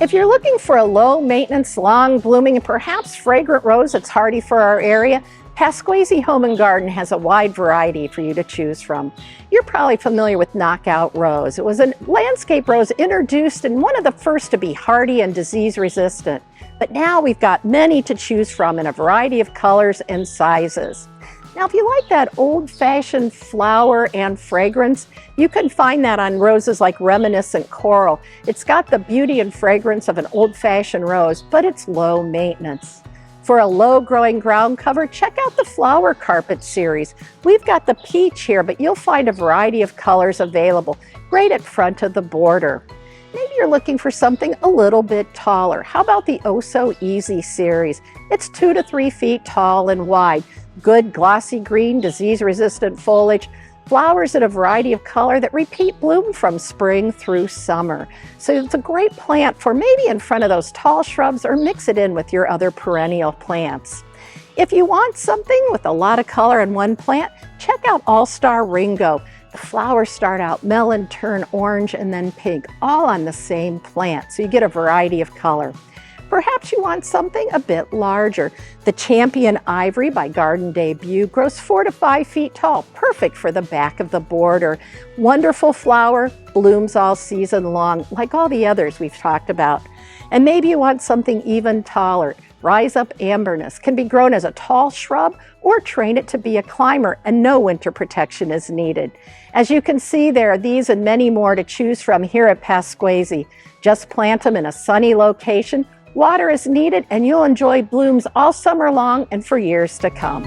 If you're looking for a low maintenance, long blooming, and perhaps fragrant rose that's hardy for our area, Pasquesi Home and Garden has a wide variety for you to choose from. You're probably familiar with Knockout Rose. It was a landscape rose introduced and one of the first to be hardy and disease resistant. But now we've got many to choose from in a variety of colors and sizes. Now, if you like that old-fashioned flower and fragrance, you can find that on roses like Reminiscent Coral. It's got the beauty and fragrance of an old-fashioned rose, but it's low maintenance. For a low-growing ground cover, check out the Flower Carpet series. We've got the peach here, but you'll find a variety of colors available, right at front of the border. Maybe you're looking for something a little bit taller. How about the Oh So Easy series? It's 2 to 3 feet tall and wide. Good glossy green, disease-resistant foliage, flowers in a variety of color that repeat bloom from spring through summer. So it's a great plant for maybe in front of those tall shrubs or mix it in with your other perennial plants. If you want something with a lot of color in one plant, check out All-Star Ringo. The flowers start out melon, turn orange, and then pink, all on the same plant, so you get a variety of color. Perhaps you want something a bit larger. The Champion Ivory by Garden Debut grows 4 to 5 feet tall, perfect for the back of the border. Wonderful flower, blooms all season long, like all the others we've talked about. And maybe you want something even taller. Rise Up Amberness can be grown as a tall shrub or train it to be a climber, and no winter protection is needed. As you can see, there are these and many more to choose from here at Pasquesi. Just plant them in a sunny location. Water is needed, and you'll enjoy blooms all summer long and for years to come.